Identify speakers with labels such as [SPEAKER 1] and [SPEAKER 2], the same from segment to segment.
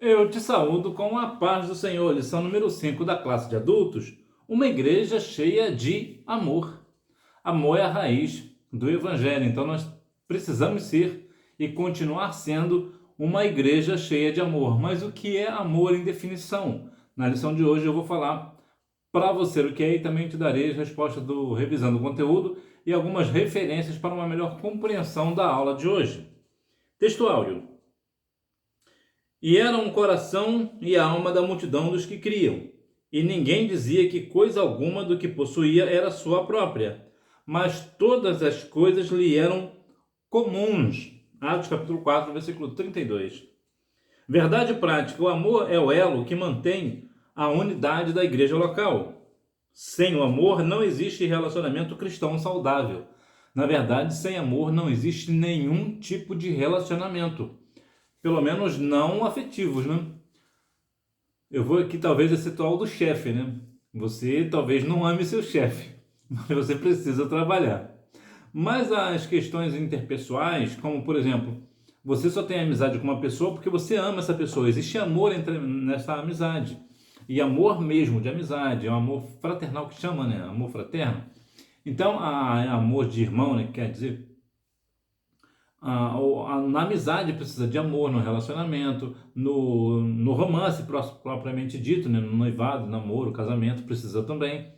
[SPEAKER 1] Eu te saúdo com a paz do Senhor. Lição número 5 da classe de adultos. Uma igreja cheia de amor. Amor é a raiz do Evangelho. Então nós precisamos ser e continuar sendo uma igreja cheia de amor. Mas o que é amor em definição? Na lição de hoje eu vou falar para você o que é e também te darei as respostas do revisando o conteúdo e algumas referências para uma melhor compreensão da aula de hoje. Texto áudio. E eram o coração e a alma da multidão dos que criam. E ninguém dizia que coisa alguma do que possuía era sua própria, mas todas as coisas lhe eram comuns. Atos capítulo 4, versículo 32. Verdade prática: o amor é o elo que mantém a unidade da igreja local. Sem o amor não existe relacionamento cristão saudável. Na verdade, sem amor não existe nenhum tipo de relacionamento. Pelo menos não afetivos, né? Eu vou aqui talvez excetuar o do chefe, né? Você talvez não ame seu chefe, mas você precisa trabalhar. Mas as questões interpessoais, como por exemplo, você só tem amizade com uma pessoa porque você ama essa pessoa. Existe amor nessa amizade. E amor mesmo de amizade, é um amor fraternal que chama, né? Amor fraterno. Então, amor de irmão, né? Quer dizer, na amizade precisa de amor, no relacionamento, no romance propriamente dito, né? No noivado, namoro, casamento, precisa também.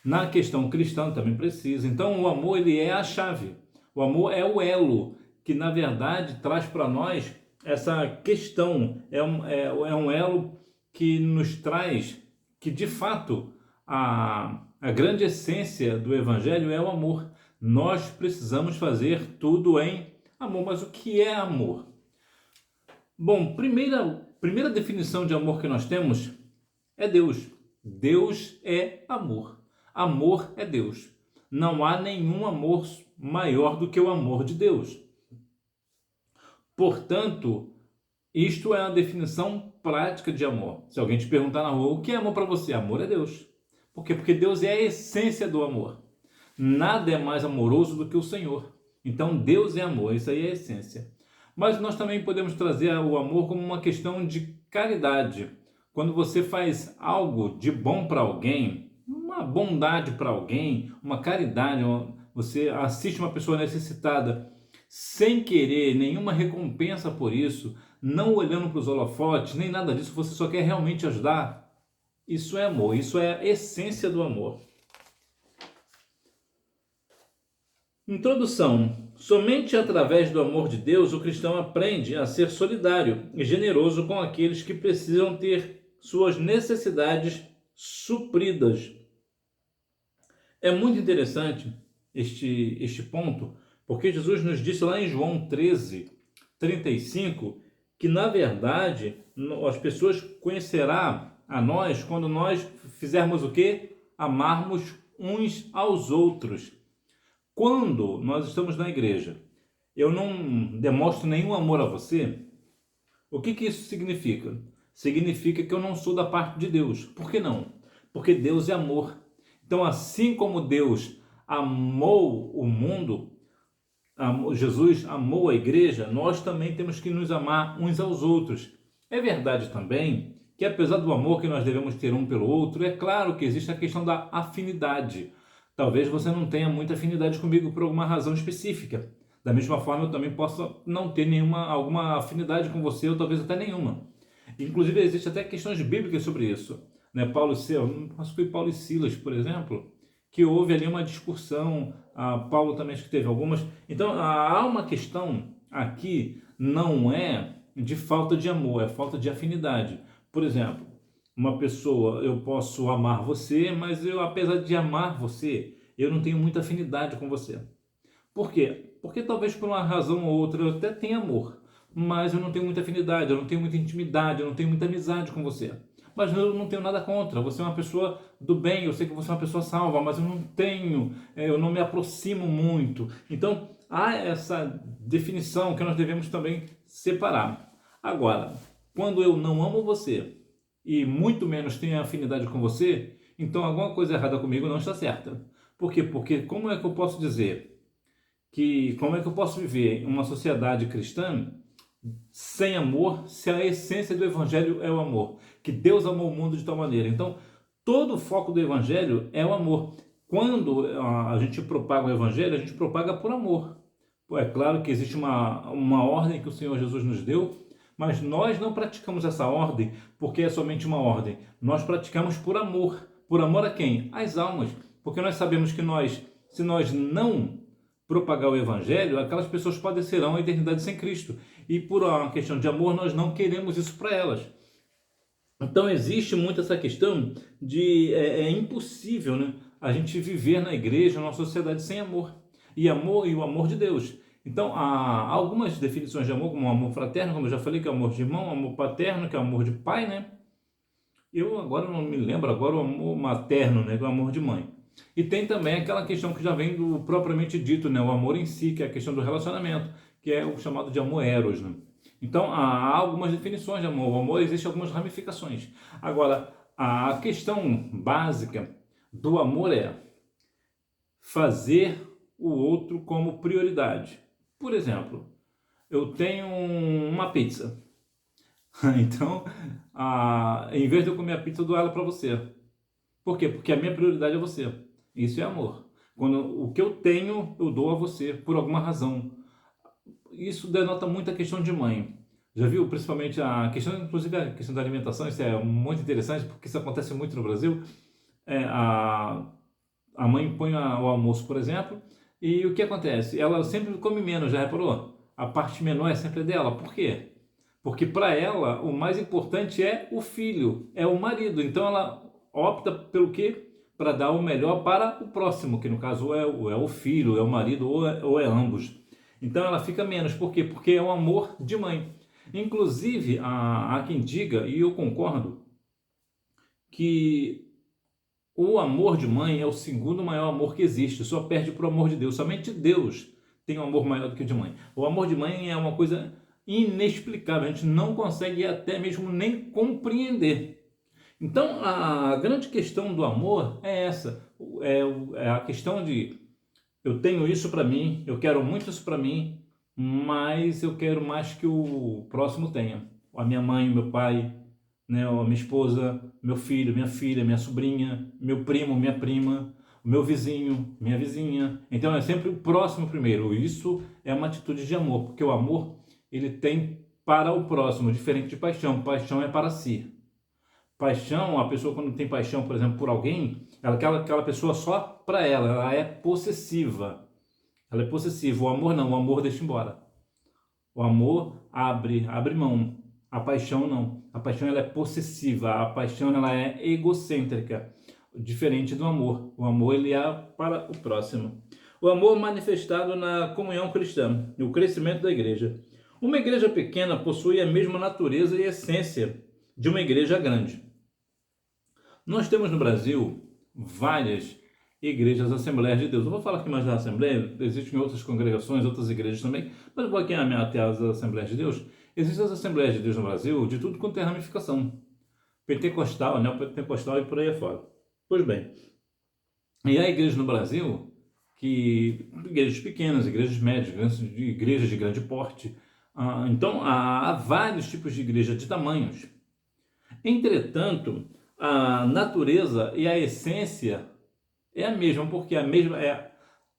[SPEAKER 1] Na questão cristã também precisa. Então o amor ele é a chave. O amor é o elo que na verdade traz para nós essa questão. É um elo que nos traz que de fato a grande essência do evangelho é o amor. Nós precisamos fazer tudo em amor. Mas o que é amor? Bom, primeira definição de amor que nós temos é Deus. Deus é amor. Amor é Deus. Não há nenhum amor maior do que o amor de Deus. Portanto, isto é a definição prática de amor. Se alguém te perguntar na rua, o que é amor para você? Amor é Deus. Por quê? Porque Deus é a essência do amor. Nada é mais amoroso do que o Senhor. Então Deus é amor, isso aí é a essência. Mas nós também podemos trazer o amor como uma questão de caridade. Quando você faz algo de bom para alguém, uma bondade para alguém, uma caridade, você assiste uma pessoa necessitada sem querer nenhuma recompensa por isso, não olhando para os holofotes, nem nada disso, você só quer realmente ajudar. Isso é amor, isso é a essência do amor. Introdução. Somente através do amor de Deus o cristão aprende a ser solidário e generoso com aqueles que precisam ter suas necessidades supridas. É muito interessante este ponto, porque Jesus nos disse lá em João 13:35, que na verdade as pessoas conhecerão a nós quando nós fizermos o quê? Amarmos uns aos outros. Quando nós estamos na igreja, eu não demonstro nenhum amor a você, o que isso significa? Significa que eu não sou da parte de Deus. Por que não? Porque Deus é amor. Então, assim como Deus amou o mundo, Jesus amou a igreja, nós também temos que nos amar uns aos outros. É verdade também que, apesar do amor que nós devemos ter um pelo outro, é claro que existe a questão da afinidade. Talvez você não tenha muita afinidade comigo por alguma razão específica. Da mesma forma, eu também posso não ter alguma afinidade com você, ou talvez até nenhuma. Inclusive, existe até questões bíblicas sobre isso. Né? Paulo e Silas, por exemplo, que houve ali uma discussão. Paulo também acho que teve algumas. Então, há uma questão aqui, não é de falta de amor, é falta de afinidade. Por exemplo, uma pessoa, eu posso amar você, mas eu, apesar de amar você, eu não tenho muita afinidade com você. Por quê? Porque talvez por uma razão ou outra eu até tenha amor, mas eu não tenho muita afinidade, eu não tenho muita intimidade, eu não tenho muita amizade com você. Mas eu não tenho nada contra, você é uma pessoa do bem, eu sei que você é uma pessoa salva, mas eu não me aproximo muito. Então, há essa definição que nós devemos também separar. Agora, quando eu não amo você e muito menos tenho afinidade com você, então alguma coisa errada comigo não está certa. Por quê? Porque como é que eu posso viver em uma sociedade cristã sem amor se a essência do Evangelho é o amor? Que Deus amou o mundo de tal maneira. Então, todo o foco do Evangelho é o amor. Quando a gente propaga o Evangelho, a gente propaga por amor. É claro que existe uma ordem que o Senhor Jesus nos deu, mas nós não praticamos essa ordem porque é somente uma ordem. Nós praticamos por amor. Por amor a quem? Às almas. Porque nós sabemos que se nós não propagar o Evangelho, aquelas pessoas padecerão a eternidade sem Cristo. E por uma questão de amor, nós não queremos isso para elas. Então existe muito essa questão de é impossível, né, a gente viver na igreja, numa sociedade sem amor. E o amor de Deus. Então há algumas definições de amor, como o amor fraterno, como eu já falei, que é o amor de irmão, o amor paterno, que é o amor de pai, né? Eu agora não me lembro agora o amor materno, né, que é o amor de mãe. E tem também aquela questão que já vem do propriamente dito, né, o amor em si, que é a questão do relacionamento, que é o chamado de amor eros, né? Então há algumas definições de amor. O amor existe algumas ramificações. Agora, a questão básica do amor é fazer o outro como prioridade. Por exemplo, eu tenho uma pizza. Então, em vez de eu comer a pizza, eu dou ela para você. Por quê? Porque a minha prioridade é você. Isso é amor. Quando o que eu tenho, eu dou a você, por alguma razão. Isso denota muito a questão de mãe. Já viu? Principalmente a questão, inclusive a questão da alimentação, isso é muito interessante, porque isso acontece muito no Brasil. A mãe põe o almoço, por exemplo, e o que acontece? Ela sempre come menos, já reparou? A parte menor é sempre dela. Por quê? Porque para ela o mais importante é o filho, é o marido. Então ela opta pelo quê? Para dar o melhor para o próximo, que no caso é o filho, é o marido ou é ambos. Então ela fica menos. Por quê? Porque é um amor de mãe. Inclusive, há quem diga, e eu concordo, que o amor de mãe é o segundo maior amor que existe, só perde para o amor de Deus. Somente Deus tem um amor maior do que o de mãe. O amor de mãe é uma coisa inexplicável, a gente não consegue até mesmo nem compreender. Então, a grande questão do amor é essa, é a questão de eu tenho isso para mim, eu quero muito isso para mim, mas eu quero mais que o próximo tenha. A minha mãe, o meu pai, né, a minha esposa, meu filho, minha filha, minha sobrinha, meu primo, minha prima, o meu vizinho, minha vizinha. Então é sempre o próximo primeiro. Isso é uma atitude de amor, porque o amor ele tem para o próximo, diferente de paixão. Paixão é para si. Paixão, a pessoa quando tem paixão, por exemplo, por alguém, ela quer aquela pessoa só para ela é possessiva. Ela é possessiva. O amor não, o amor deixa embora. O amor abre mão. A paixão não. A paixão ela é possessiva. A paixão ela é egocêntrica, diferente do amor. O amor ele é para o próximo. O amor manifestado na comunhão cristã, no crescimento da igreja. Uma igreja pequena possui a mesma natureza e essência de uma igreja grande. Nós temos no Brasil várias igrejas Assembleias de Deus. Eu vou falar aqui mais da Assembleia, existem outras congregações, outras igrejas também, mas eu vou aqui até as Assembleias de Deus. Existem as Assembleias de Deus no Brasil de tudo quanto é ramificação. Pentecostal, neopentecostal e por aí afora. Pois bem, e há igrejas no Brasil, igrejas pequenas, igrejas médias, igrejas de grande porte. Então, há vários tipos de igreja de tamanhos. Entretanto, a natureza e a essência é a mesma, porque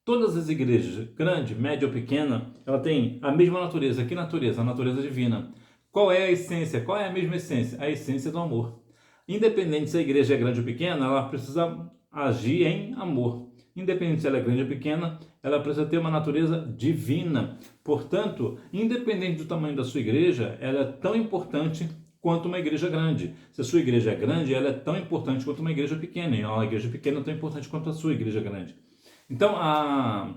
[SPEAKER 1] todas as igrejas, grande, média ou pequena, ela tem a mesma natureza. Que natureza? A natureza divina. Qual é a essência? Qual é a mesma essência? A essência do amor. Independente se a igreja é grande ou pequena, ela precisa agir em amor. Independente se ela é grande ou pequena, ela precisa ter uma natureza divina. Portanto, independente do tamanho da sua igreja, ela é tão importante quanto uma igreja grande. Se a sua igreja é grande, ela é tão importante quanto uma igreja pequena. E uma igreja pequena é tão importante quanto a sua igreja grande. Então, a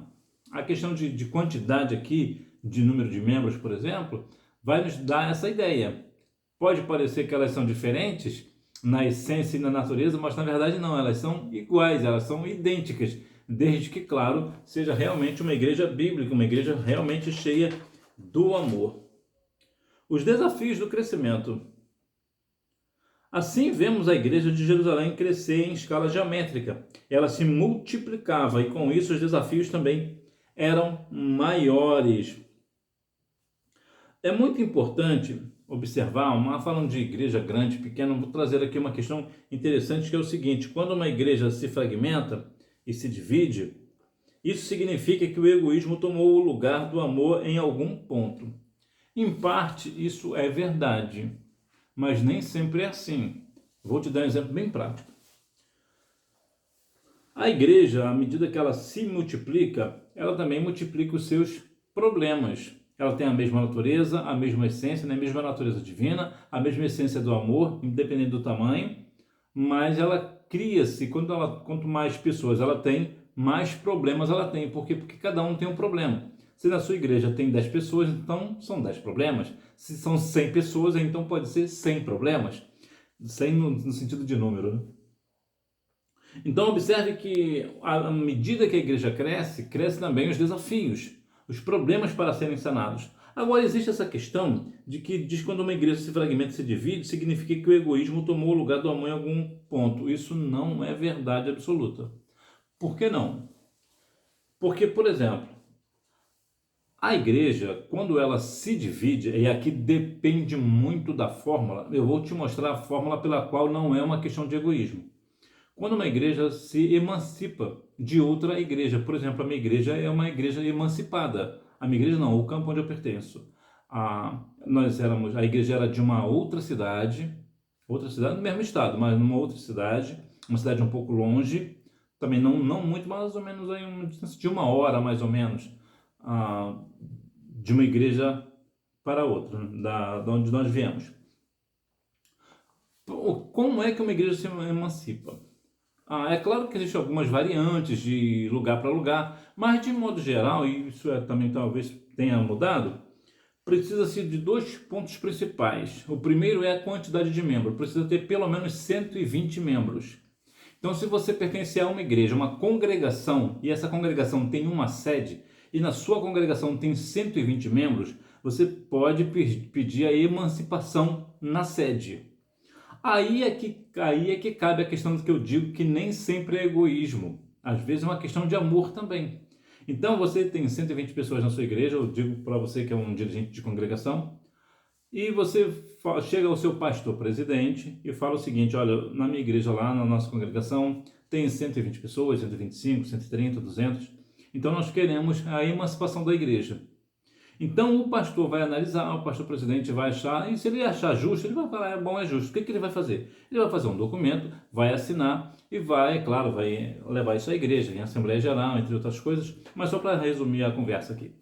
[SPEAKER 1] questão de quantidade aqui, de número de membros, por exemplo, vai nos dar essa ideia. Pode parecer que elas são diferentes na essência e na natureza, mas na verdade não, elas são iguais, elas são idênticas, desde que, claro, seja realmente uma igreja bíblica, uma igreja realmente cheia do amor. Os desafios do crescimento. Assim vemos a igreja de Jerusalém crescer em escala geométrica. Ela se multiplicava e com isso os desafios também eram maiores. É muito importante observar, falando de igreja grande, pequena, vou trazer aqui uma questão interessante que é o seguinte: quando uma igreja se fragmenta e se divide, isso significa que o egoísmo tomou o lugar do amor em algum ponto. Em parte, isso é verdade, mas nem sempre é assim. Vou te dar um exemplo bem prático. A igreja, à medida que ela se multiplica, ela também multiplica os seus problemas. Ela tem a mesma natureza, a mesma essência, a mesma natureza divina, a mesma essência do amor, independente do tamanho, mas ela cria-se, quanto mais pessoas ela tem, mais problemas ela tem. Por quê? Porque cada um tem um problema. Se na sua igreja tem 10 pessoas, então são 10 problemas. Se são 100 pessoas, então pode ser 100 problemas. 100 no sentido de número, né? Então observe que à medida que a igreja cresce, cresce também os desafios, os problemas para serem sanados. Agora existe essa questão de que diz que quando uma igreja se fragmenta e se divide, significa que o egoísmo tomou o lugar do amor em algum ponto. Isso não é verdade absoluta. Por que não? Porque, por exemplo, a igreja, quando ela se divide, e aqui depende muito da fórmula, eu vou te mostrar a fórmula pela qual não é uma questão de egoísmo. Quando uma igreja se emancipa de outra igreja, por exemplo, a minha igreja é uma igreja emancipada. A minha igreja não, o campo onde eu pertenço. A igreja era de uma outra cidade no mesmo estado, mas numa outra cidade, uma cidade um pouco longe, também não muito, mais ou menos aí uma distância de 1 hora, mais ou menos, de uma igreja para outra, da onde nós viemos. Como é que uma igreja se emancipa? É claro que existem algumas variantes de lugar para lugar, mas de modo geral, e isso também talvez tenha mudado, precisa-se de 2 pontos principais. O primeiro é a quantidade de membros, precisa ter pelo menos 120 membros. Então, se você pertence a uma igreja, uma congregação, e essa congregação tem uma sede, e na sua congregação tem 120 membros, você pode pedir a emancipação na sede. Aí é que cabe a questão do que eu digo que nem sempre é egoísmo. Às vezes é uma questão de amor também. Então você tem 120 pessoas na sua igreja, eu digo para você que é um dirigente de congregação, e você chega ao seu pastor presidente e fala o seguinte: olha, na minha igreja lá, na nossa congregação, tem 120 pessoas, 125, 130, 200, então nós queremos a emancipação da igreja. Então o pastor vai analisar, o pastor presidente vai achar, e se ele achar justo, ele vai falar, é bom, é justo. O que ele vai fazer? Ele vai fazer um documento, vai assinar e vai, claro, vai levar isso à igreja, em Assembleia Geral, entre outras coisas, mas só para resumir a conversa aqui.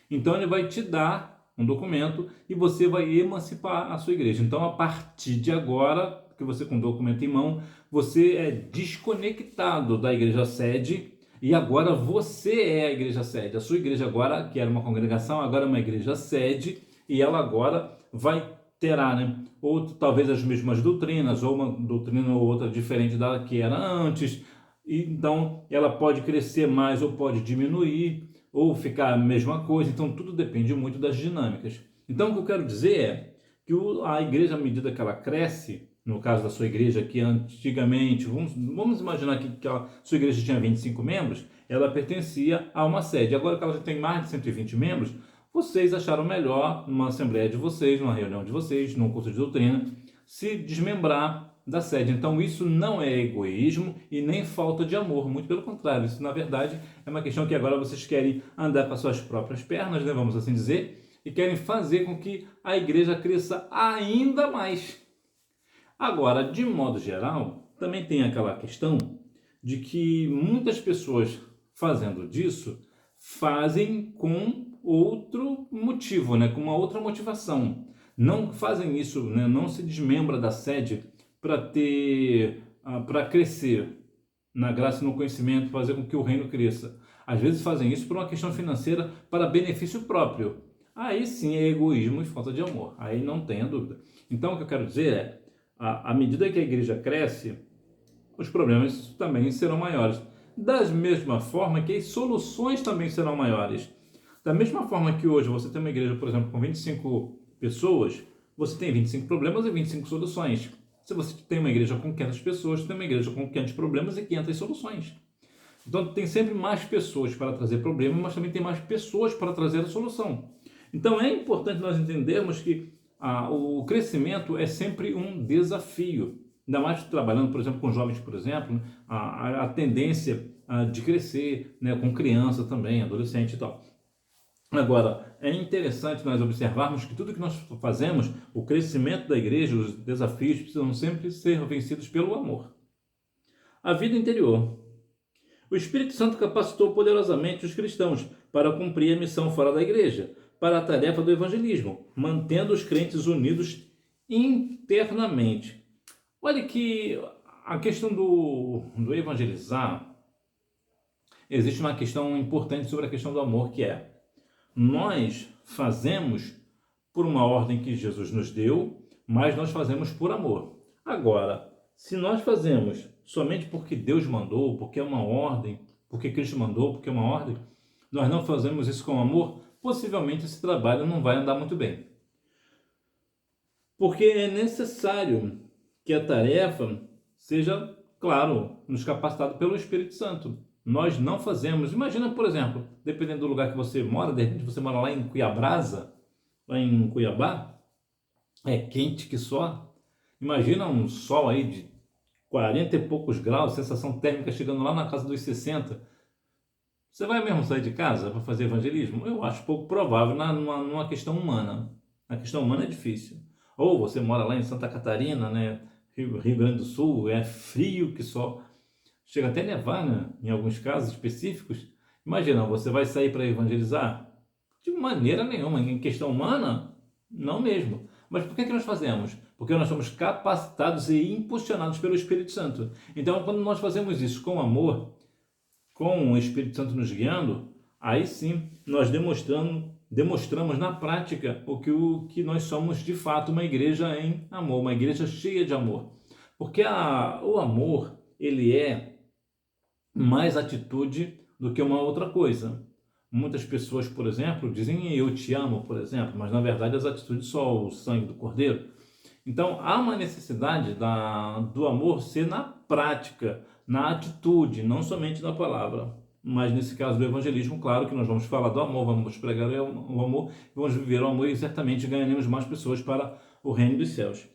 [SPEAKER 1] Então ele vai te dar um documento e você vai emancipar a sua igreja. Então a partir de agora, que você com o documento em mão, você é desconectado da igreja sede. E agora você é a igreja sede. A sua igreja agora, que era uma congregação, agora é uma igreja sede, e ela agora terá, né, ou talvez as mesmas doutrinas, ou uma doutrina ou outra diferente da que era antes. E então ela pode crescer mais ou pode diminuir, ou ficar a mesma coisa. Então tudo depende muito das dinâmicas. Então o que eu quero dizer é que a igreja, à medida que ela cresce, no caso da sua igreja, que antigamente, vamos imaginar que a sua igreja tinha 25 membros, ela pertencia a uma sede. Agora que ela já tem mais de 120 membros, vocês acharam melhor, numa assembleia de vocês, numa reunião de vocês, num curso de doutrina, se desmembrar da sede. Então isso não é egoísmo e nem falta de amor, muito pelo contrário. Isso, na verdade, é uma questão que agora vocês querem andar com as suas próprias pernas, né, vamos assim dizer, e querem fazer com que a igreja cresça ainda mais. Agora, de modo geral, também tem aquela questão de que muitas pessoas fazendo disso fazem com outro motivo, né? Com uma outra motivação. Não fazem isso, né? Não se desmembra da sede para crescer na graça e no conhecimento, fazer com que o reino cresça. Às vezes fazem isso por uma questão financeira para benefício próprio. Aí sim é egoísmo e falta de amor. Aí não tenha dúvida. Então o que eu quero dizer é, à medida que a igreja cresce, os problemas também serão maiores. Da mesma forma que as soluções também serão maiores. Da mesma forma que hoje você tem uma igreja, por exemplo, com 25 pessoas, você tem 25 problemas e 25 soluções. Se você tem uma igreja com 500 pessoas, você tem uma igreja com 500 problemas e 500 soluções. Então tem sempre mais pessoas para trazer problemas, mas também tem mais pessoas para trazer a solução. Então é importante nós entendermos que o crescimento é sempre um desafio. Ainda mais trabalhando, por exemplo, com jovens, por exemplo, a tendência de crescer, né, com criança também, adolescente e tal. Agora, é interessante nós observarmos que tudo que nós fazemos, o crescimento da igreja, os desafios precisam sempre ser vencidos pelo amor. A vida interior. O Espírito Santo capacitou poderosamente os cristãos para cumprir a missão fora da igreja, para a tarefa do evangelismo, mantendo os crentes unidos internamente. Olha que a questão do evangelizar, existe uma questão importante sobre a questão do amor, que é: nós fazemos por uma ordem que Jesus nos deu, mas nós fazemos por amor. Agora, se nós fazemos somente porque Deus mandou, porque é uma ordem, porque Cristo mandou, porque é uma ordem, nós não fazemos isso com amor, possivelmente esse trabalho não vai andar muito bem. Porque é necessário que a tarefa seja, claro, nos capacitada pelo Espírito Santo. Nós não fazemos. Imagina, por exemplo, dependendo do lugar que você mora, de repente você mora lá em Cuiabrasa, lá em Cuiabá, é quente que só. Imagina um sol aí de 40 e poucos graus, sensação térmica chegando lá na casa dos 60. Você vai mesmo sair de casa para fazer evangelismo? Eu acho pouco provável numa questão humana. Na questão humana é difícil. Ou você mora lá em Santa Catarina, né? Rio Grande do Sul, é frio que só. Chega até a nevar, né? Em alguns casos específicos. Imagina, você vai sair para evangelizar? De maneira nenhuma. Em questão humana, não mesmo. Mas por que nós fazemos? Porque nós somos capacitados e impulsionados pelo Espírito Santo. Então, quando nós fazemos isso com amor, com o Espírito Santo nos guiando, aí sim nós demonstramos na prática o que nós somos de fato, uma igreja em amor, uma igreja cheia de amor. Porque o amor, ele é mais atitude do que uma outra coisa. Muitas pessoas, por exemplo, dizem eu te amo, por exemplo, mas na verdade as atitudes só o sangue do cordeiro. Então há uma necessidade do amor ser na prática, na atitude, não somente na palavra. Mas nesse caso do evangelismo, claro que nós vamos falar do amor, vamos pregar o amor, vamos viver o amor e certamente ganharemos mais pessoas para o reino dos céus.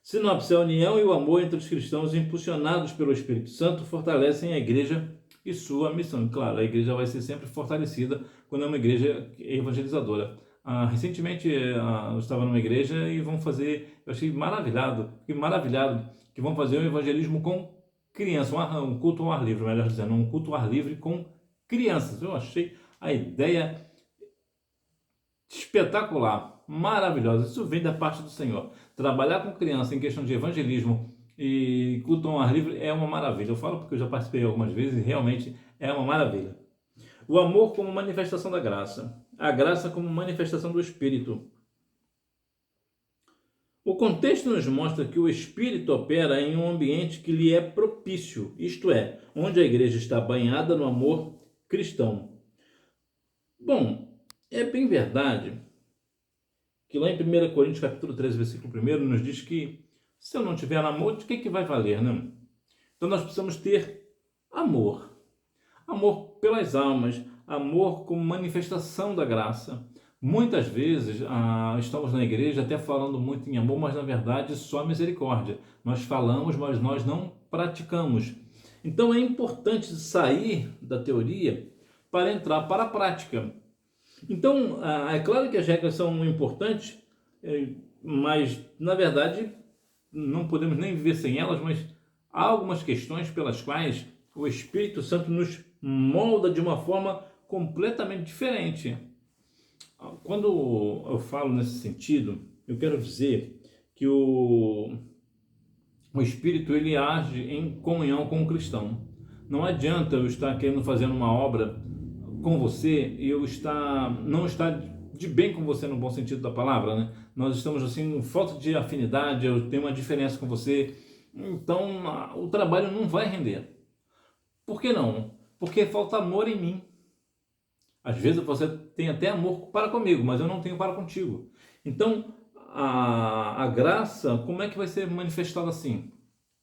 [SPEAKER 1] Sinopse: a união e o amor entre os cristãos, impulsionados pelo Espírito Santo, fortalecem a igreja e sua missão. E claro, a igreja vai ser sempre fortalecida quando é uma igreja evangelizadora. Recentemente eu estava numa igreja e vão fazer, eu achei maravilhado, fiquei maravilhado, que vão fazer um evangelismo com crianças, um culto ao ar livre, melhor dizendo, um culto ao ar livre com crianças. Eu achei a ideia espetacular, maravilhosa. Isso vem da parte do Senhor. Trabalhar com criança em questão de evangelismo e culto ao ar livre é uma maravilha. Eu falo porque eu já participei algumas vezes e realmente é uma maravilha. O amor como manifestação da graça. A graça como manifestação do Espírito. O contexto nos mostra que o Espírito opera em um ambiente que lhe é propício, isto é, onde a igreja está banhada no amor cristão. Bom, é bem verdade que lá em 1 Coríntios capítulo 13, versículo 1, nos diz que se eu não tiver amor, de que vai valer, não? Então nós precisamos ter amor. Amor pelas almas, amor como manifestação da graça. Muitas vezes estamos na igreja até falando muito em amor, mas na verdade só misericórdia. Nós falamos, mas nós não praticamos. Então é importante sair da teoria para entrar para a prática. Então, é claro que as regras são importantes, mas na verdade não podemos nem viver sem elas, mas há algumas questões pelas quais o Espírito Santo nos molda de uma forma completamente diferente. Quando eu falo nesse sentido, eu quero dizer que o Espírito ele age em comunhão com o cristão. Não adianta eu estar querendo fazer uma obra com você e eu não estar de bem com você no bom sentido da palavra, né? Nós estamos assim, falta de afinidade, eu tenho uma diferença com você, então o trabalho não vai render. Por que não? Porque falta amor em mim. Às vezes você tem até amor para comigo, mas eu não tenho para contigo. Então, a graça, como é que vai ser manifestada assim?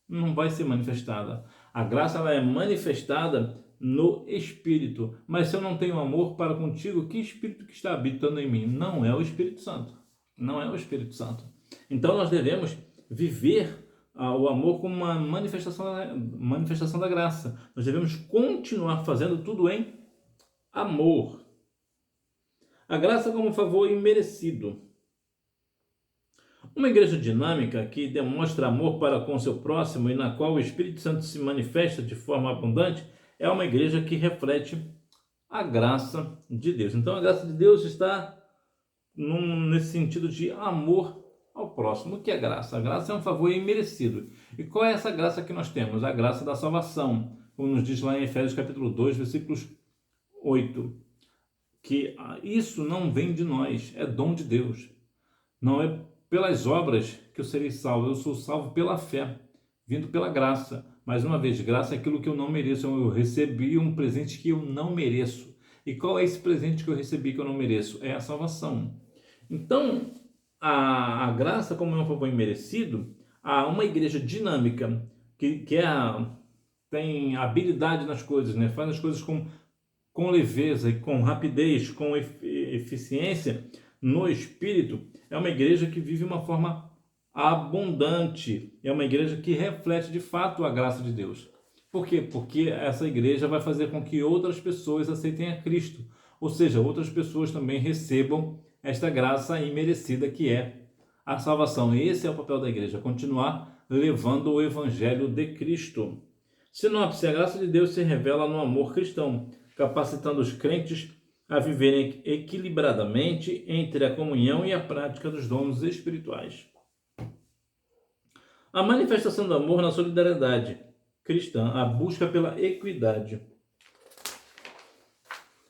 [SPEAKER 1] Não vai ser manifestada. A graça ela é manifestada no Espírito. Mas se eu não tenho amor para contigo, que Espírito que está habitando em mim? Não é o Espírito Santo. Não é o Espírito Santo. Então nós devemos viver o amor como uma manifestação da graça. Nós devemos continuar fazendo tudo em amor. A graça como um favor imerecido. Uma igreja dinâmica que demonstra amor para com seu próximo e na qual o Espírito Santo se manifesta de forma abundante é uma igreja que reflete a graça de Deus. Então a graça de Deus está nesse sentido de amor ao próximo. O que é graça? A graça é um favor imerecido. E qual é essa graça que nós temos? A graça da salvação, como nos diz lá em Efésios capítulo 2, versículos 8. Que isso não vem de nós, é dom de Deus. Não é pelas obras que eu serei salvo, eu sou salvo pela fé, vindo pela graça. Mais uma vez, graça é aquilo que eu não mereço, eu recebi um presente que eu não mereço. E qual é esse presente que eu recebi que eu não mereço? É a salvação. Então, a graça, como é um favor imerecido, há uma igreja dinâmica que tem habilidade nas coisas, né? Faz as coisas com leveza e com rapidez, com eficiência no Espírito, é uma igreja que vive uma forma abundante, é uma igreja que reflete de fato a graça de Deus. Por quê? Porque essa igreja vai fazer com que outras pessoas aceitem a Cristo, ou seja, outras pessoas também recebam esta graça imerecida que é a salvação. E esse é o papel da igreja, continuar levando o evangelho de Cristo. Sinopse: a graça de Deus se revela no amor cristão, capacitando os crentes a viverem equilibradamente entre a comunhão e a prática dos dons espirituais. A manifestação do amor na solidariedade cristã, a busca pela equidade.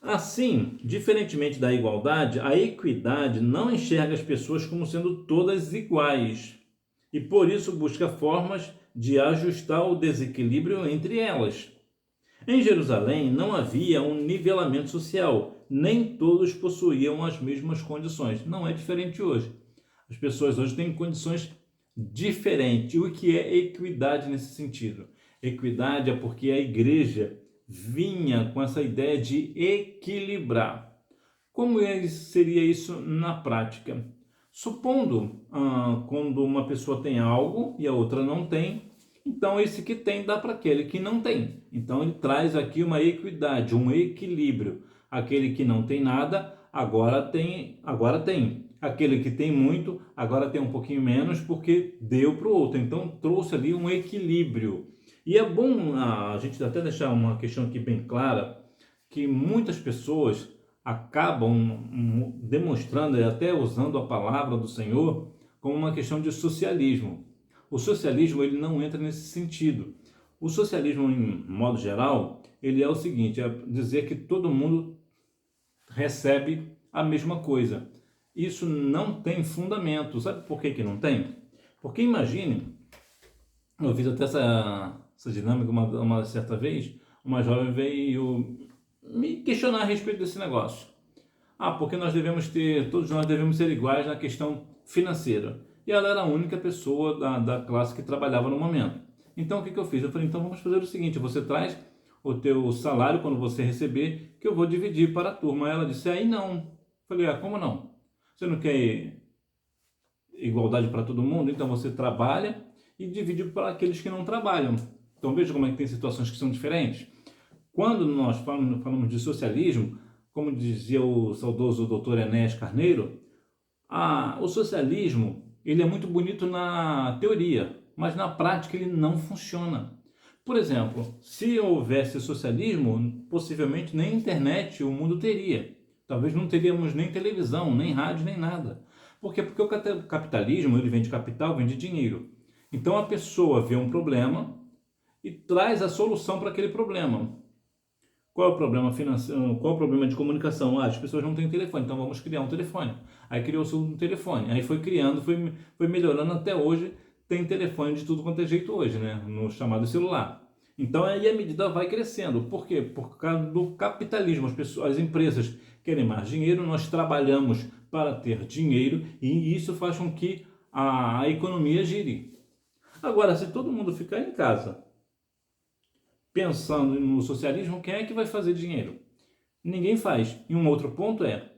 [SPEAKER 1] Assim, diferentemente da igualdade, a equidade não enxerga as pessoas como sendo todas iguais e por isso busca formas de ajustar o desequilíbrio entre elas. Em Jerusalém não havia um nivelamento social, nem todos possuíam as mesmas condições. Não é diferente hoje. As pessoas hoje têm condições diferentes. O que é equidade nesse sentido? Equidade é porque a igreja vinha com essa ideia de equilibrar. Como seria isso na prática? Supondo quando uma pessoa tem algo e a outra não tem, então esse que tem dá para aquele que não tem. Então ele traz aqui uma equidade, um equilíbrio. Aquele que não tem nada, agora tem. Aquele que tem muito, agora tem um pouquinho menos porque deu para o outro. Então trouxe ali um equilíbrio. E é bom a gente até deixar uma questão aqui bem clara, que muitas pessoas acabam demonstrando e até usando a palavra do Senhor como uma questão de socialismo. O socialismo ele não entra nesse sentido. O socialismo, em modo geral, ele é o seguinte, é dizer que todo mundo recebe a mesma coisa. Isso não tem fundamento. Sabe por que não tem? Porque imagine, eu fiz até essa dinâmica uma certa vez, uma jovem veio me questionar a respeito desse negócio. Porque todos nós devemos ser iguais na questão financeira. E ela era a única pessoa da classe que trabalhava no momento. Então o que eu fiz? Eu falei, então vamos fazer o seguinte, você traz o teu salário quando você receber, que eu vou dividir para a turma. Ela disse, aí não. Eu falei, como não? Você não quer igualdade para todo mundo? Então você trabalha e divide para aqueles que não trabalham. Então veja como é que tem situações que são diferentes. Quando nós falamos de socialismo, como dizia o saudoso Dr. Enéas Carneiro, o socialismo ele é muito bonito na teoria, mas na prática ele não funciona. Por exemplo, se houvesse socialismo, possivelmente nem internet o mundo teria. Talvez não teríamos nem televisão, nem rádio, nem nada. Por quê? Porque o capitalismo ele vem de capital, vem de dinheiro. Então a pessoa vê um problema e traz a solução para aquele problema. Qual é o problema financeiro? Qual é o problema de comunicação? As pessoas não têm telefone, então vamos criar um telefone. Aí criou-se um telefone, aí foi criando, foi melhorando até hoje. Tem telefone de tudo quanto é jeito hoje, né? No chamado celular. Então aí a medida vai crescendo. Por quê? Por causa do capitalismo. As empresas querem mais dinheiro, nós trabalhamos para ter dinheiro e isso faz com que a economia gire. Agora, se todo mundo ficar em casa pensando no socialismo, quem é que vai fazer dinheiro? Ninguém faz. E um outro ponto é,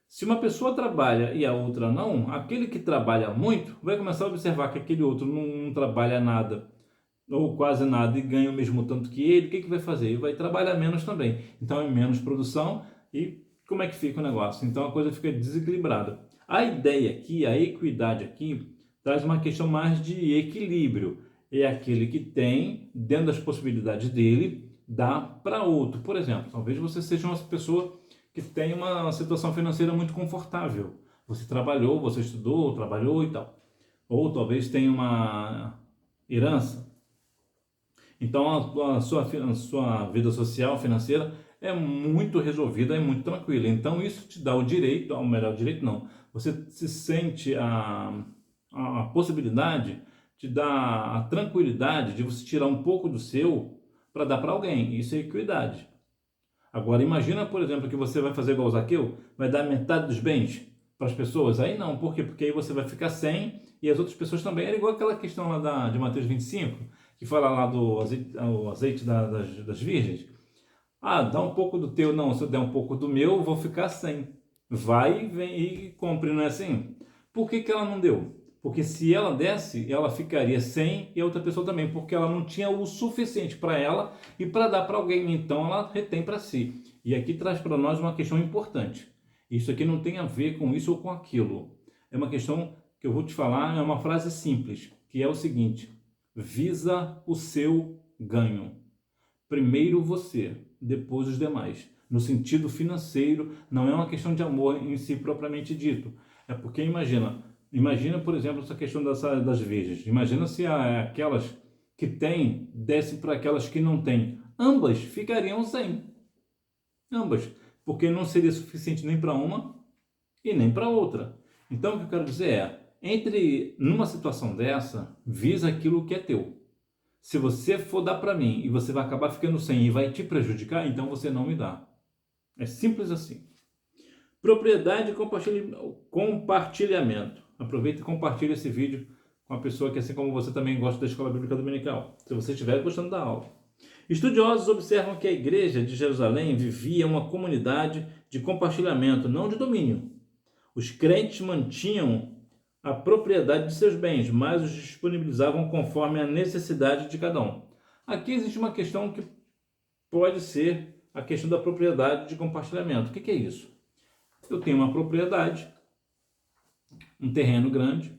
[SPEAKER 1] se uma pessoa trabalha e a outra não, aquele que trabalha muito vai começar a observar que aquele outro não trabalha nada ou quase nada e ganha o mesmo tanto que ele. O que vai fazer? Ele vai trabalhar menos também. Então é menos produção e como é que fica o negócio? Então a coisa fica desequilibrada. A ideia aqui, a equidade aqui, traz uma questão mais de equilíbrio. É aquele que tem, dentro das possibilidades dele, dá para outro. Por exemplo, talvez você seja uma pessoa que tem uma situação financeira muito confortável. Você trabalhou, você estudou, trabalhou e tal. Ou talvez tenha uma herança. Então a sua vida social, financeira é muito resolvida, é muito tranquila. Então isso te dá o direito, ou melhor, o direito não, você se sente a possibilidade, te dá a tranquilidade de você tirar um pouco do seu para dar para alguém. Isso é equidade. Agora imagina, por exemplo, que você vai fazer igual o Zaqueu, vai dar metade dos bens para as pessoas. Aí não, por quê? Porque aí você vai ficar sem e as outras pessoas também. Era igual aquela questão lá de Mateus 25, que fala lá do azeite das virgens. Ah, dá um pouco do teu, não, se eu der um pouco do meu, eu vou ficar sem. Vai, vem e compre, não é assim? Por que ela não deu? Porque se ela desse, ela ficaria sem e a outra pessoa também, porque ela não tinha o suficiente para ela e para dar para alguém, então ela retém para si. E aqui traz para nós uma questão importante. Isso aqui não tem a ver com isso ou com aquilo. É uma questão que eu vou te falar, é uma frase simples, que é o seguinte: visa o seu ganho. Primeiro você, depois os demais. No sentido financeiro, não é uma questão de amor em si propriamente dito. É porque imagina, por exemplo, essa questão das virgens. Imagina se aquelas que têm dessem para aquelas que não têm. Ambas ficariam sem. Ambas. Porque não seria suficiente nem para uma e nem para outra. Então, o que eu quero dizer numa situação dessa, visa aquilo que é teu. Se você for dar para mim e você vai acabar ficando sem e vai te prejudicar, então você não me dá. É simples assim. Propriedade e compartilhamento. Aproveita e compartilha esse vídeo com a pessoa que, assim como você, também gosta da Escola Bíblica Dominical, se você estiver gostando da aula. Estudiosos observam que a igreja de Jerusalém vivia uma comunidade de compartilhamento, não de domínio. Os crentes mantinham a propriedade de seus bens, mas os disponibilizavam conforme a necessidade de cada um. Aqui existe uma questão que pode ser a questão da propriedade de compartilhamento. O que é isso? Eu tenho uma propriedade, um terreno grande,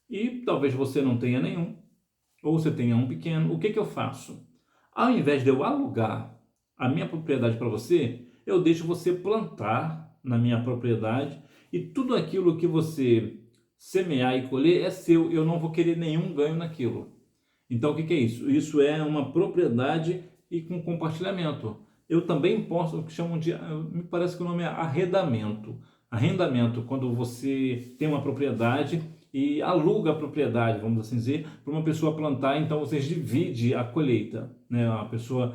[SPEAKER 1] e talvez você não tenha nenhum, ou você tenha um pequeno. O que eu faço? Ao invés de eu alugar a minha propriedade para você, eu deixo você plantar na minha propriedade e tudo aquilo que você semear e colher é seu, eu não vou querer nenhum ganho naquilo. Então o que é isso? Isso é uma propriedade e com compartilhamento. Eu também posso, o que chamam de, me parece que o nome é arrendamento. Arrendamento, quando você tem uma propriedade e aluga a propriedade, vamos assim dizer, para uma pessoa plantar, então vocês dividem a colheita, né? A pessoa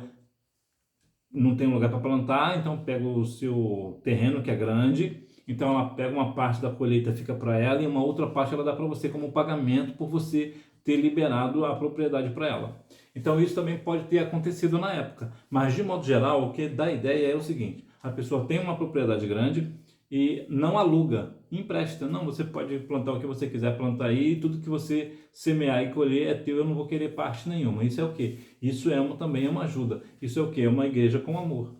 [SPEAKER 1] não tem um lugar para plantar, então pega o seu terreno que é grande, então ela pega uma parte da colheita, fica para ela, e uma outra parte ela dá para você como pagamento por você ter liberado a propriedade para ela. Então isso também pode ter acontecido na época, mas de modo geral o que dá ideia é o seguinte: a pessoa tem uma propriedade grande e não aluga, empresta. Não, você pode plantar o que você quiser plantar aí, tudo que você semear e colher é teu, eu não vou querer parte nenhuma. Isso é o quê? Isso também é uma ajuda. Isso é o quê? É uma igreja com amor.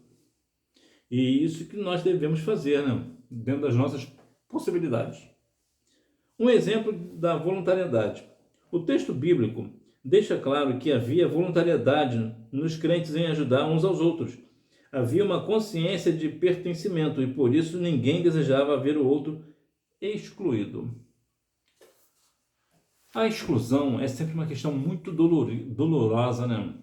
[SPEAKER 1] E isso que nós devemos fazer, né? Dentro das nossas possibilidades. Um exemplo da voluntariedade. O texto bíblico deixa claro que havia voluntariedade nos crentes em ajudar uns aos outros. Havia uma consciência de pertencimento e por isso ninguém desejava ver o outro excluído. A exclusão é sempre uma questão muito dolorosa, né?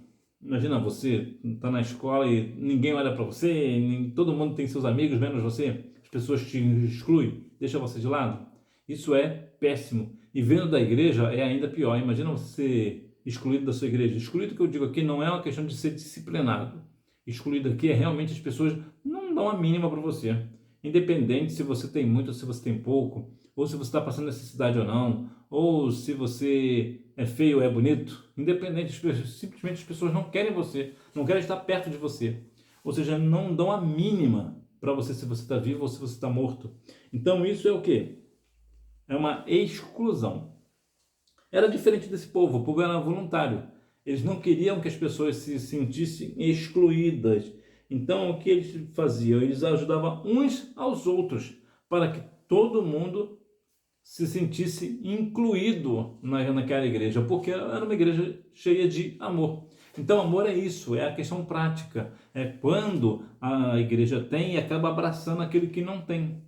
[SPEAKER 1] Imagina, você está na escola e ninguém olha para você, todo mundo tem seus amigos, menos você. As pessoas te excluem, deixam você de lado. Isso é péssimo. E vendo da igreja é ainda pior. Imagina você ser excluído da sua igreja. Excluído, que eu digo aqui, não é uma questão de ser disciplinado. Excluído aqui é realmente as pessoas não dão a mínima para você. Independente se você tem muito ou se você tem pouco, ou se você está passando necessidade ou não, ou se você é feio ou é bonito, independente, simplesmente as pessoas não querem você, não querem estar perto de você. Ou seja, não dão a mínima para você se você está vivo ou se você está morto. Então isso é o quê? É uma exclusão. Era diferente desse povo, o povo era voluntário. Eles não queriam que as pessoas se sentissem excluídas. Então o que eles faziam? Eles ajudavam uns aos outros para que todo mundo se sentisse incluído naquela igreja, porque era uma igreja cheia de amor. Então, amor é isso, é a questão prática, é quando a igreja tem e acaba abraçando aquele que não tem.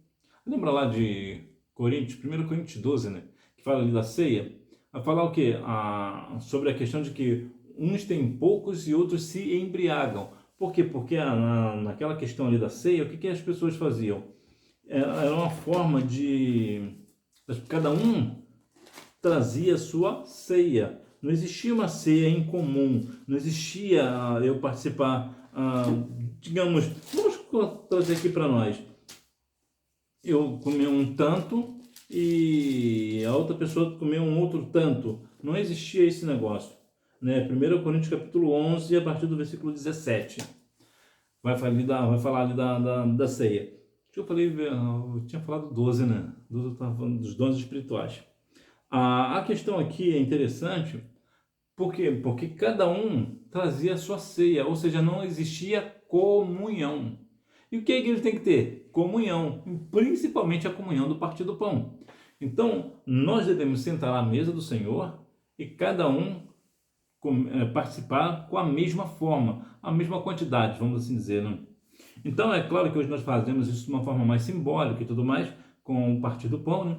[SPEAKER 1] Lembra lá de Coríntios, 1 Coríntios 12, né? Que fala ali da ceia, vai falar o quê? Sobre a questão de que uns têm poucos e outros se embriagam. Por quê? Porque naquela questão ali da ceia, o que as pessoas faziam? Era uma forma de cada um trazia sua ceia. Não existia uma ceia em comum. Não existia eu participar, digamos, vamos trazer aqui para nós. Eu comi um tanto e a outra pessoa comeu um outro tanto. Não existia esse negócio. Né? 1 Coríntios capítulo 11, a partir do versículo 17. Vai falar ali da ceia. Eu tinha falado 12, né? 12 eu estava falando dos dons espirituais. A questão aqui é interessante, por quê? Porque cada um trazia a sua ceia, ou seja, não existia comunhão. E o que a igreja tem que ter? Comunhão, principalmente a comunhão do partir do pão. Então, nós devemos sentar à mesa do Senhor e cada um participar com a mesma forma, a mesma quantidade, vamos assim dizer, né? Então, é claro que hoje nós fazemos isso de uma forma mais simbólica e tudo mais, com o partir do pão, né?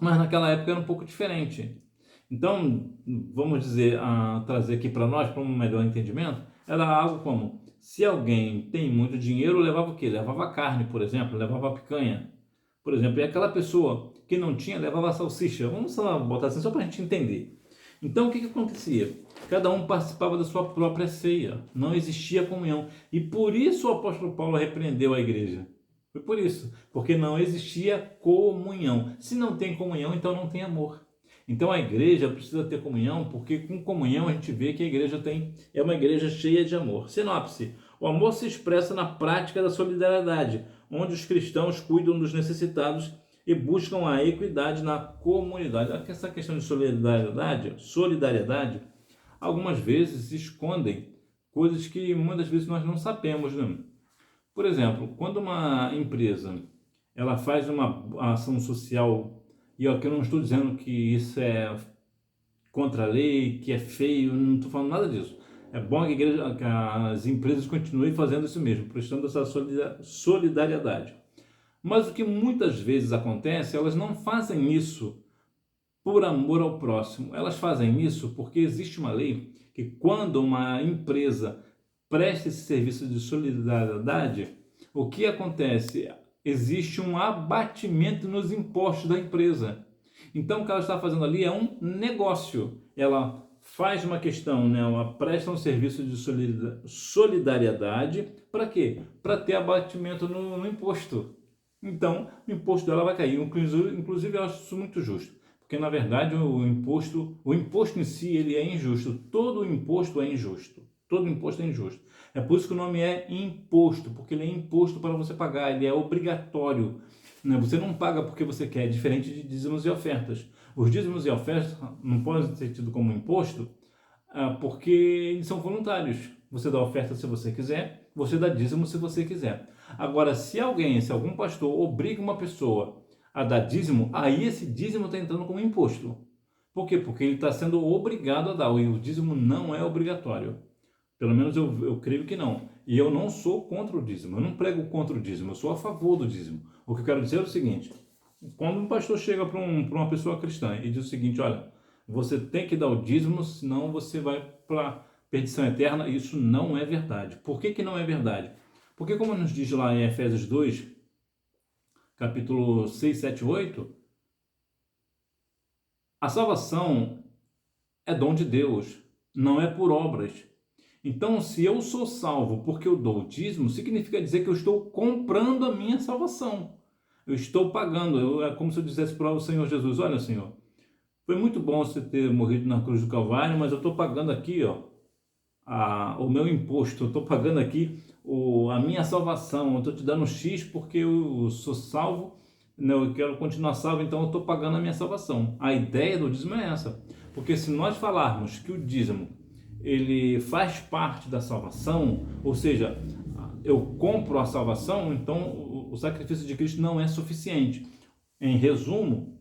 [SPEAKER 1] Mas naquela época era um pouco diferente. Então, vamos dizer, trazer aqui para nós, para um melhor entendimento, era algo como, se alguém tem muito dinheiro, levava o quê? Levava carne, por exemplo, levava picanha, por exemplo, e aquela pessoa que não tinha, levava salsicha. Vamos só botar assim, só para a gente entender. Então, o que acontecia? Cada um participava da sua própria ceia, não existia comunhão. E por isso o apóstolo Paulo repreendeu a igreja. Foi por isso, porque não existia comunhão. Se não tem comunhão, então não tem amor. Então a igreja precisa ter comunhão, porque com comunhão a gente vê que a igreja é uma igreja cheia de amor. Sinopse: o amor se expressa na prática da solidariedade, onde os cristãos cuidam dos necessitados e buscam a equidade na comunidade. Essa questão de solidariedade, algumas vezes escondem coisas que muitas vezes nós não sabemos, né? Por exemplo, quando uma empresa ela faz uma ação social, e aqui eu não estou dizendo que isso é contra a lei, que é feio, não estou falando nada disso. É bom que as empresas continuem fazendo isso mesmo, prestando essa solidariedade. Mas o que muitas vezes acontece, elas não fazem isso por amor ao próximo. Elas fazem isso porque existe uma lei que quando uma empresa presta esse serviço de solidariedade, o que acontece? Existe um abatimento nos impostos da empresa. Então o que ela está fazendo ali é um negócio. Ela faz uma questão, né? Ela presta um serviço de solidariedade. Para quê? Para ter abatimento no imposto. Então, o imposto dela vai cair. Inclusive, eu acho isso muito justo. Porque, na verdade, o imposto em si, ele é injusto. Todo imposto é injusto. Todo imposto é injusto. É por isso que o nome é imposto, porque ele é imposto para você pagar, ele é obrigatório. Você não paga porque você quer, diferente de dízimos e ofertas. Os dízimos e ofertas não podem ser tidos como imposto porque eles são voluntários. Você dá oferta se você quiser, você dá dízimo se você quiser. Agora, se algum pastor obriga uma pessoa a dar dízimo, aí esse dízimo está entrando como imposto. Por quê? Porque ele está sendo obrigado a dar, e o dízimo não é obrigatório. Pelo menos eu creio que não. E eu não sou contra o dízimo, eu não prego contra o dízimo, eu sou a favor do dízimo. O que eu quero dizer é o seguinte: quando um pastor chega para uma pessoa cristã e diz o seguinte, olha, você tem que dar o dízimo, senão você vai para perdição eterna, isso não é verdade. Por que não é verdade? Porque como nos diz lá em Efésios 2, capítulo 6, 7, 8, a salvação é dom de Deus, não é por obras. Então, se eu sou salvo porque eu dou o dízimo, significa dizer que eu estou comprando a minha salvação. Eu estou pagando. É como se eu dissesse para o Senhor Jesus, olha, Senhor, foi muito bom você ter morrido na cruz do Calvário, mas eu estou pagando aqui, ó, o meu imposto, eu estou pagando aqui a minha salvação, eu estou te dando X porque eu sou salvo, não, eu quero continuar salvo, então eu estou pagando a minha salvação. A ideia do dízimo é essa, porque se nós falarmos que o dízimo ele faz parte da salvação, ou seja, eu compro a salvação, então o sacrifício de Cristo não é suficiente. Em resumo,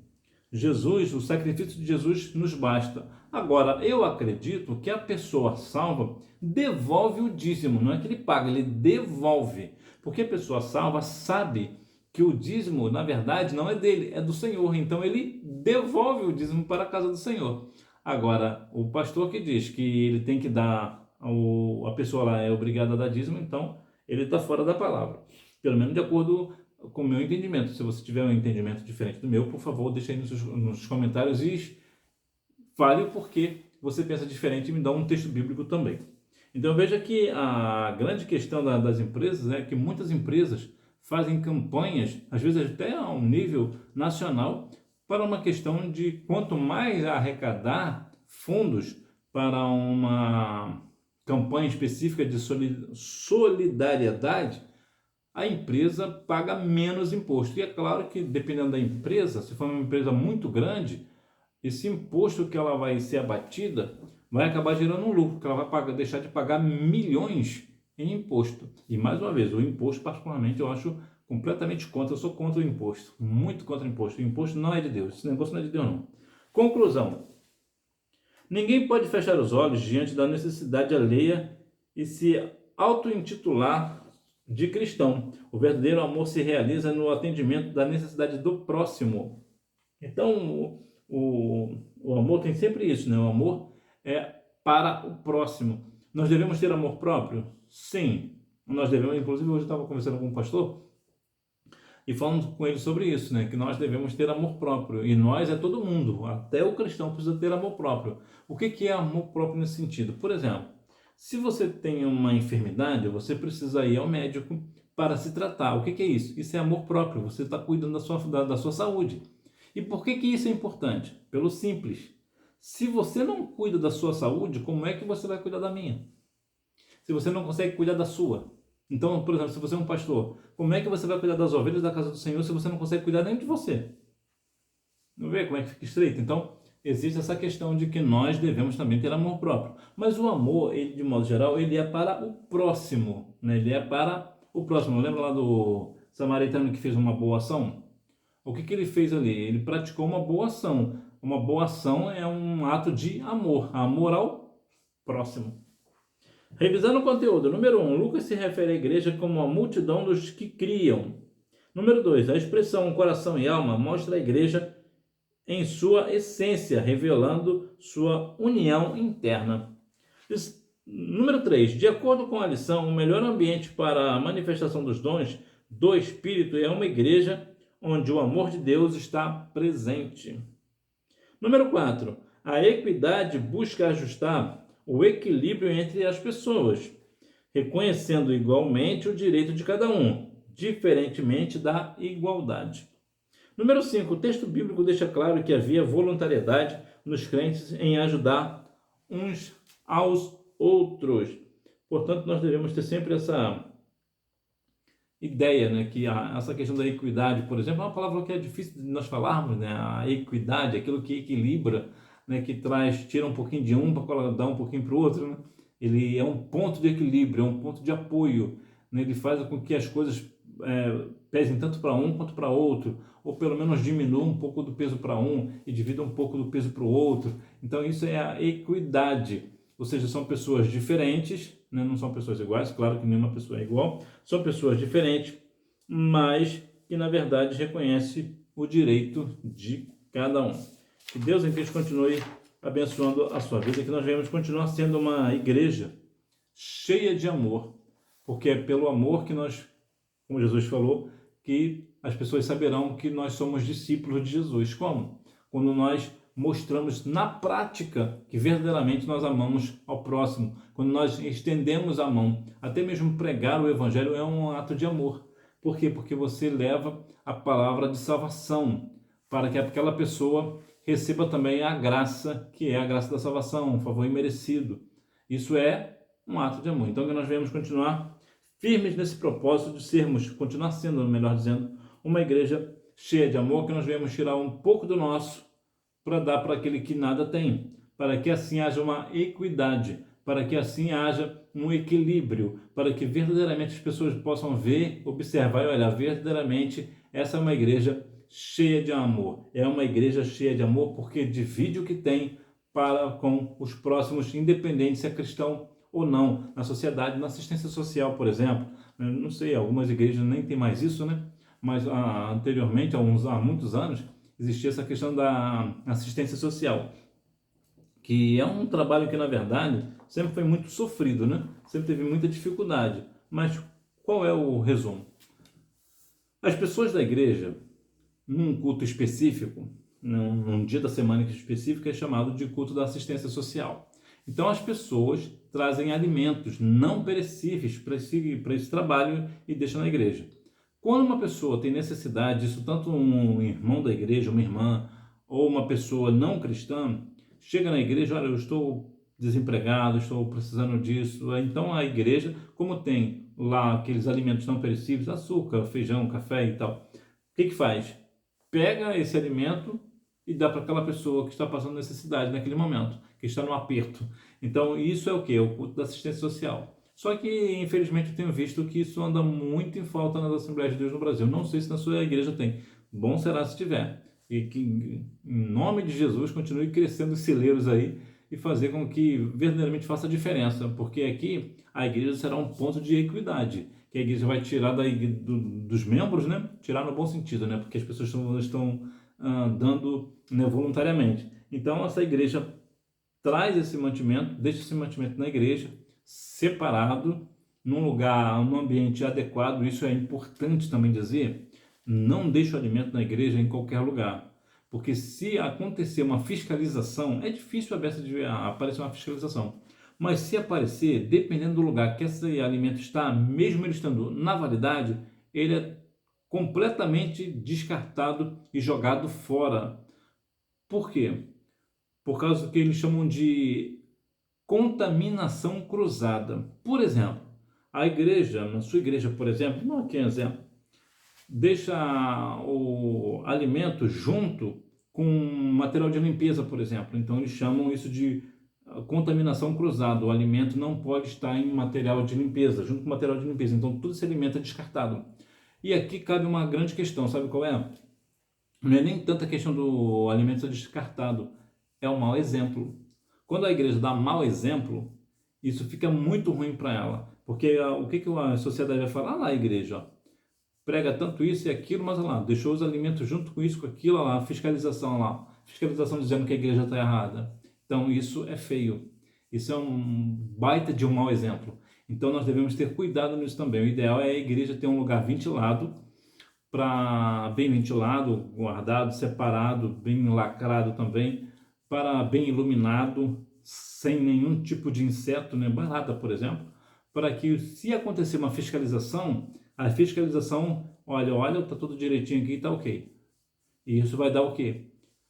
[SPEAKER 1] o sacrifício de Jesus nos basta. Agora, eu acredito que a pessoa salva devolve o dízimo, não é que ele paga, ele devolve. Porque a pessoa salva sabe que o dízimo, na verdade, não é dele, é do Senhor. Então, ele devolve o dízimo para a casa do Senhor. Agora, o pastor que diz que ele tem que dar, a pessoa lá é obrigada a dar dízimo, então ele está fora da palavra. Pelo menos de acordo com o meu entendimento. Se você tiver um entendimento diferente do meu, por favor, deixe aí nos comentários e fale o porquê você pensa diferente e me dá um texto bíblico também. Então veja que a grande questão das empresas é que muitas empresas fazem campanhas, às vezes até a um nível nacional, para uma questão de quanto mais arrecadar fundos para uma campanha específica de solidariedade, a empresa paga menos imposto. E é claro que, dependendo da empresa, se for uma empresa muito grande, esse imposto que ela vai ser abatida vai acabar gerando um lucro, que ela vai deixar de pagar milhões em imposto. E, mais uma vez, o imposto, particularmente, eu acho completamente contra. Eu sou contra o imposto, muito contra o imposto. O imposto não é de Deus, esse negócio não é de Deus, não. Conclusão. Ninguém pode fechar os olhos diante da necessidade alheia e se auto-intitular de cristão. O verdadeiro amor se realiza no atendimento da necessidade do próximo. Então, o amor tem sempre isso, né? O amor é para o próximo. Nós devemos ter amor próprio? Sim. Nós devemos, inclusive hoje eu estava conversando com um pastor e falando com ele sobre isso, né? Que nós devemos ter amor próprio. E nós é todo mundo, até o cristão precisa ter amor próprio. O que é amor próprio nesse sentido? Por exemplo, se você tem uma enfermidade, você precisa ir ao médico para se tratar. O que é isso? Isso é amor próprio. Você está cuidando da sua saúde. E por que isso é importante? Pelo simples. Se você não cuida da sua saúde, como é que você vai cuidar da minha? Se você não consegue cuidar da sua. Então, por exemplo, se você é um pastor, como é que você vai cuidar das ovelhas da casa do Senhor se você não consegue cuidar nem de você? Não vê como é que fica estreito? Então, existe essa questão de que nós devemos também ter amor próprio. Mas o amor, ele, de modo geral, ele é para o próximo, né? Ele é para o próximo. Lembra lá do samaritano que fez uma boa ação? O que ele fez ali? Ele praticou uma boa ação. Uma boa ação é um ato de amor. Amor ao próximo. Revisando o conteúdo. Número 1. Lucas se refere à igreja como a multidão dos que criam. Número 2. A expressão coração e alma mostra a igreja em sua essência, revelando sua união interna. Número 3. De acordo com a lição, o melhor ambiente para a manifestação dos dons do Espírito é uma igreja onde o amor de Deus está presente. Número 4. A equidade busca ajustar o equilíbrio entre as pessoas, reconhecendo igualmente o direito de cada um, diferentemente da igualdade. Número 5. O texto bíblico deixa claro que havia voluntariedade nos crentes em ajudar uns aos outros. Portanto, nós devemos ter sempre essa ideia, né, que essa questão da equidade, por exemplo, é uma palavra que é difícil de nós falarmos, né, a equidade, aquilo que equilibra, né, que tira um pouquinho de um para dar um pouquinho para o outro, né? Ele é um ponto de equilíbrio, é um ponto de apoio, né? Ele faz com que as coisas pesem tanto para um quanto para outro, ou pelo menos diminua um pouco do peso para um e divida um pouco do peso para o outro. Então isso é a equidade, ou seja, são pessoas diferentes, né? Não são pessoas iguais, claro que nenhuma pessoa é igual, são pessoas diferentes, mas que na verdade reconhecem o direito de cada um. Que Deus em Cristo continue abençoando a sua vida, que nós venhamos continuar sendo uma igreja cheia de amor, porque é pelo amor que nós, como Jesus falou, que as pessoas saberão que nós somos discípulos de Jesus. Como? Quando nós mostramos na prática que verdadeiramente nós amamos ao próximo, quando nós estendemos a mão. Até mesmo pregar o evangelho é um ato de amor. Por quê? Porque você leva a palavra de salvação para que aquela pessoa receba também a graça, que é a graça da salvação, um favor imerecido. Isso é um ato de amor. Então que nós devemos continuar firmes nesse propósito de sermos, continuar sendo, melhor dizendo, uma igreja cheia de amor, que nós devemos tirar um pouco do nosso para dar para aquele que nada tem, para que assim haja uma equidade, para que assim haja um equilíbrio, para que verdadeiramente as pessoas possam ver, observar e olhar, verdadeiramente essa é uma igreja cheia de amor. É uma igreja cheia de amor porque divide o que tem para com os próximos, independente se é cristão ou não, na sociedade, na assistência social, por exemplo. Eu não sei, algumas igrejas nem tem mais isso, né? Mas anteriormente, há muitos anos, existia essa questão da assistência social, que é um trabalho que, na verdade, sempre foi muito sofrido, né? Sempre teve muita dificuldade. Mas qual é o resumo? As pessoas da igreja, num culto específico, num dia da semana específico, é chamado de culto da assistência social. Então, as pessoas trazem alimentos não perecíveis para esse trabalho e deixam na igreja. Quando uma pessoa tem necessidade, isso tanto um irmão da igreja, uma irmã, ou uma pessoa não cristã, chega na igreja, olha, eu estou desempregado, estou precisando disso. Então a igreja, como tem lá aqueles alimentos não perecíveis, açúcar, feijão, café e tal, o que faz? Pega esse alimento e dá para aquela pessoa que está passando necessidade naquele momento, que está no aperto. Então isso é o que? É o culto da assistência social. Só que, infelizmente, eu tenho visto que isso anda muito em falta nas Assembleias de Deus no Brasil. Não sei se na sua igreja tem. Bom será se tiver. E que, em nome de Jesus, continue crescendo os celeiros aí e fazer com que verdadeiramente faça diferença. Porque aqui a igreja será um ponto de equidade. Que a igreja vai tirar dos membros, né? Tirar no bom sentido, né? Porque as pessoas estão dando, né, voluntariamente. Então, essa igreja traz esse mantimento, deixa esse mantimento na igreja, separado, num lugar, num ambiente adequado. Isso é importante também dizer. Não deixe o alimento na igreja em qualquer lugar, porque se acontecer uma fiscalização, é difícil aparecer uma fiscalização, mas se aparecer, dependendo do lugar que esse alimento está, mesmo ele estando na validade, ele é completamente descartado e jogado fora. Por quê? Por causa do que eles chamam de contaminação cruzada. Por exemplo, a igreja, na sua igreja, por exemplo, não aqui é um exemplo, deixa o alimento junto com material de limpeza, por exemplo. Então eles chamam isso de contaminação cruzada. O alimento não pode estar em material de limpeza, junto com material de limpeza. Então todo esse alimento é descartado. E aqui cabe uma grande questão, sabe qual é? Não é nem tanta questão do alimento ser descartado, é um mau exemplo. Quando a igreja dá mau exemplo, isso fica muito ruim para ela. Porque o que a sociedade vai falar? Lá, a igreja, ó, prega tanto isso e aquilo, mas olha lá, deixou os alimentos junto com isso, com aquilo, olha lá, fiscalização lá. Fiscalização dizendo que a igreja está errada. Então isso é feio. Isso é um baita de um mau exemplo. Então nós devemos ter cuidado nisso também. O ideal é a igreja ter um lugar ventilado, bem ventilado, guardado, separado, bem lacrado também, para bem iluminado, sem nenhum tipo de inseto, né, barata, por exemplo, para que se acontecer uma fiscalização, a fiscalização, olha, tá tudo direitinho aqui, tá ok. E isso vai dar o quê?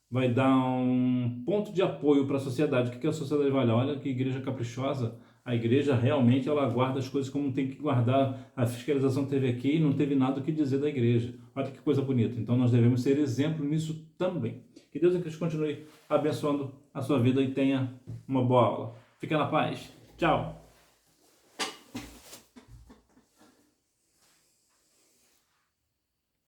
[SPEAKER 1] Vai dar um ponto de apoio para a sociedade. O que a sociedade vai olhar? Olha que igreja caprichosa. A igreja realmente ela guarda as coisas como tem que guardar. A fiscalização teve aqui e não teve nada o que dizer da igreja. Olha que coisa bonita. Então nós devemos ser exemplo nisso também. Que Deus em Cristo continue abençoando a sua vida e tenha uma boa aula. Fica na paz. Tchau.